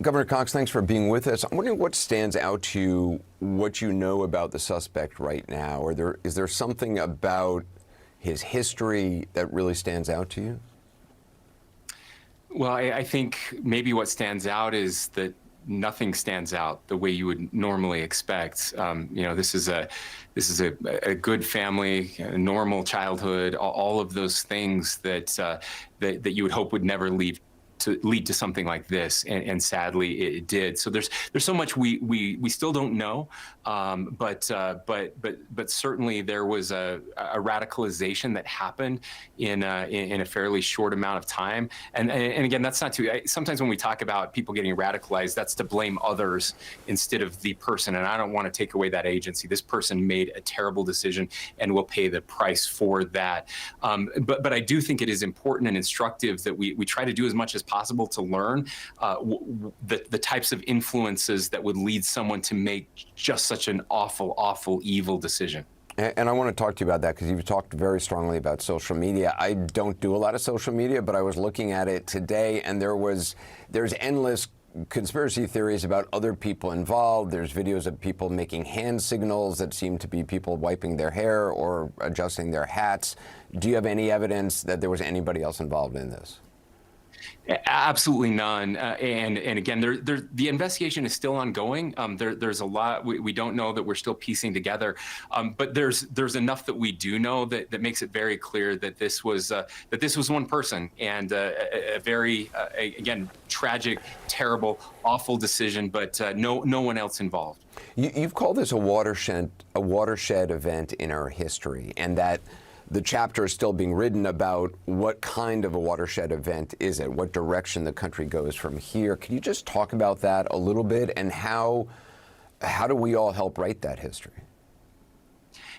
Governor Cox, thanks for being with us. I'm wondering what stands out to you, what you know about the suspect right now. Is there something about his history that really stands out to you? Well, I think maybe what stands out is that nothing stands out the way you would normally expect. This is a good family, a normal childhood, all of those things that you would hope would never lead to something like this, and sadly it did. So there's so much we still don't know, but certainly there was a radicalization that happened in a fairly short amount of time. And again, that's not too. Sometimes when we talk about people getting radicalized, that's to blame others instead of the person. And I don't want to take away that agency. This person made a terrible decision and will pay the price for that. But I do think it is important and instructive that we try to do as much as possible to learn the types of influences that would lead someone to make just such an awful, evil decision. And I want to talk to you about that because you've talked very strongly about social media. I don't do a lot of social media, but I was looking at it today, and there's endless conspiracy theories about other people involved. There's videos of people making hand signals that seem to be people wiping their hair or adjusting their hats. Do you have any evidence that there was anybody else involved in this? Absolutely none. And again, the investigation is still ongoing. There's a lot we don't know that we're still piecing together. But there's enough that we do know that makes it very clear that this was one person, and a very again, tragic, terrible, awful decision, but no one else involved. You've called this a watershed event in our history, and that the chapter is still being written about what kind of a watershed event is it, what direction the country goes from here. Can you just talk about that a little bit, and how do we all help write that history?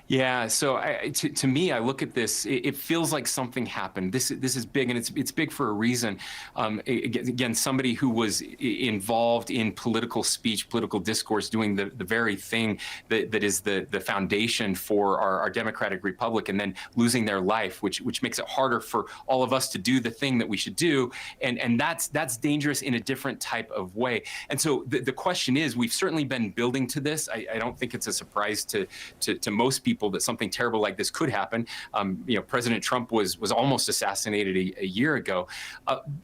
Yeah, so to me, I look at this. It feels like something happened. This is big, and it's big for a reason. Again, somebody who was involved in political speech, political discourse, doing the very thing that is the foundation for our democratic republic, and then losing their life, which makes it harder for all of us to do the thing that we should do, and that's dangerous in a different type of way. And so the question is, we've certainly been building to this. I don't think it's a surprise to most people that something terrible like this could happen. President Trump was almost assassinated a year ago.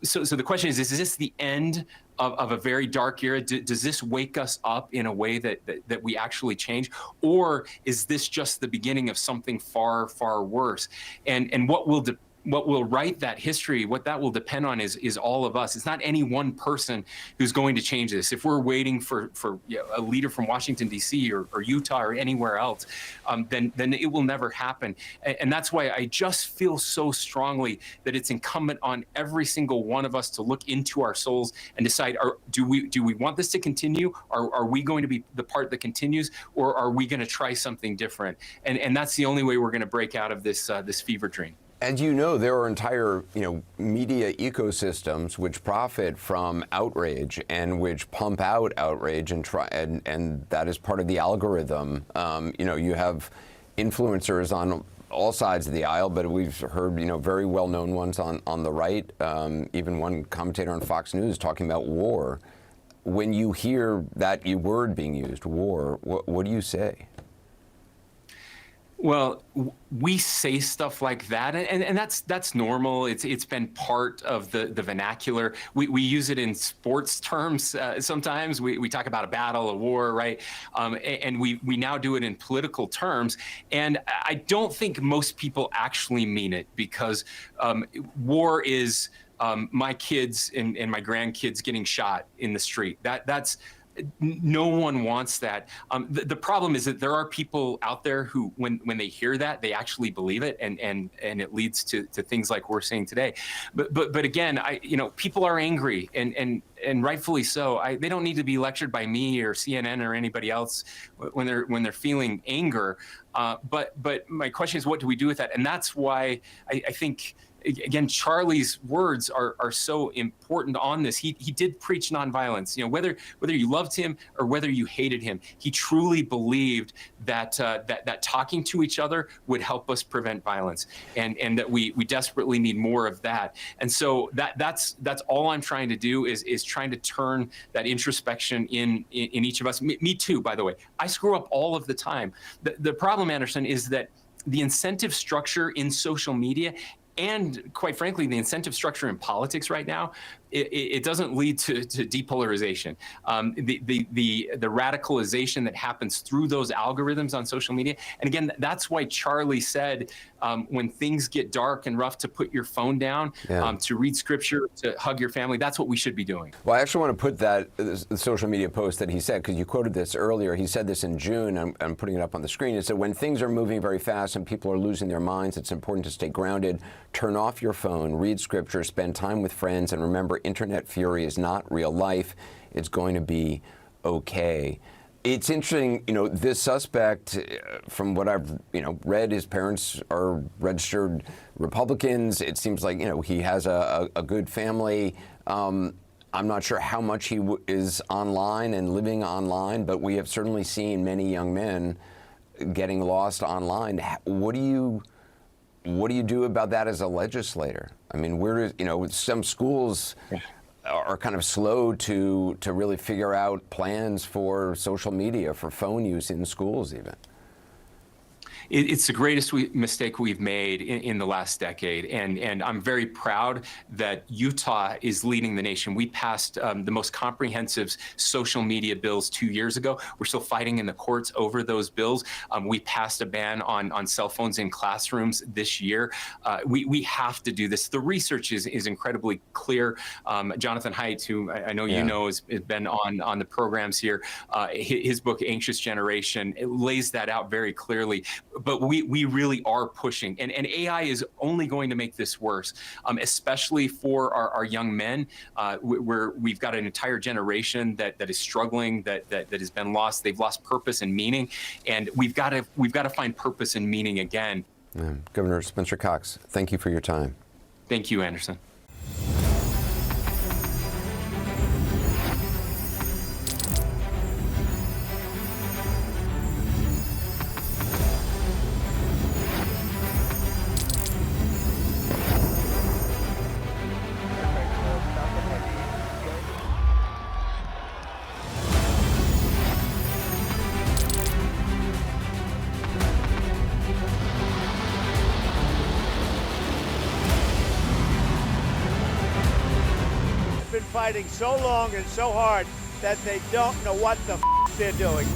So the question is this the end of a very dark era? Does this wake us up in a way that we actually change? Or is this just the beginning of something far, far worse? And what will write that history, what that will depend on is all of us. It's not any one person who's going to change this. If we're waiting for a leader from Washington, D.C. or Utah or anywhere else, then it will never happen. And that's why I just feel so strongly that it's incumbent on every single one of us to look into our souls and decide, do we want this to continue? Are we going to be the part that continues, or are we going to try something different? And that's the only way we're going to break out of this fever dream. As you know, there are entire, media ecosystems which profit from outrage and which pump out outrage and that is part of the algorithm. You have influencers on all sides of the aisle, but we've heard, very well-known ones on the right. Even one commentator on Fox News talking about war. When you hear that word being used, war, what do you say? Well, we say stuff like that, and that's normal. It's been part of the vernacular. We use it in sports terms sometimes. We talk about a battle, a war, right? And we now do it in political terms. And I don't think most people actually mean it, because war is my kids and my grandkids getting shot in the street. That's no one wants that. The problem is that there are people out there who, when they hear that, they actually believe it, and it leads to things like we're seeing today. But again, people are angry, and rightfully so. They don't need to be lectured by me or CNN or anybody else when they're feeling anger. But my question is, what do we do with that? And that's why I think again, Charlie's words are so important on this. He did preach nonviolence. You know, whether you loved him or whether you hated him, he truly believed that that talking to each other would help us prevent violence, and that we desperately need more of that. And so that's all I'm trying to do is trying to turn that introspection in each of us. Me too, by the way. I screw up all of the time. The problem, Anderson, is that the incentive structure in social media, and quite frankly, the incentive structure in politics right now, it doesn't lead to depolarization. The radicalization that happens through those algorithms on social media. And again, that's why Charlie said, when things get dark and rough, to put your phone down, to read scripture, to hug your family. That's what we should be doing. Well, I actually want to put the social media post that he said, because you quoted this earlier. He said this in June. I'm putting it up on the screen. It said, when things are moving very fast and people are losing their minds, it's important to stay grounded, turn off your phone, read scripture, spend time with friends, and remember, internet fury is not real life. It's going to be okay. It's interesting, you know, this suspect, from what I've, read, his parents are registered Republicans. It seems like, he has a good family. I'm not sure how much he is online and living online, but we have certainly seen many young men getting lost online. What do you do about that as a legislator? I mean, some schools are kind of slow to really figure out plans for social media, for phone use in schools even. It's the greatest mistake we've made in the last decade, and I'm very proud that Utah is leading the nation. We passed the most comprehensive social media bills 2 years ago. We're still fighting in the courts over those bills. We passed a ban on cell phones in classrooms this year. We have to do this. The research is incredibly clear. Jonathan Haidt, who I know you know, has been on the programs here, his book, Anxious Generation, it lays that out very clearly. But we really are pushing, and AI is only going to make this worse, especially for our young men. We've got an entire generation that is struggling, that has been lost. They've lost purpose and meaning, and we've got to find purpose and meaning again. Governor Spencer Cox, thank you for your time. Thank you, Anderson. Fighting so long and so hard that they don't know what the they're doing.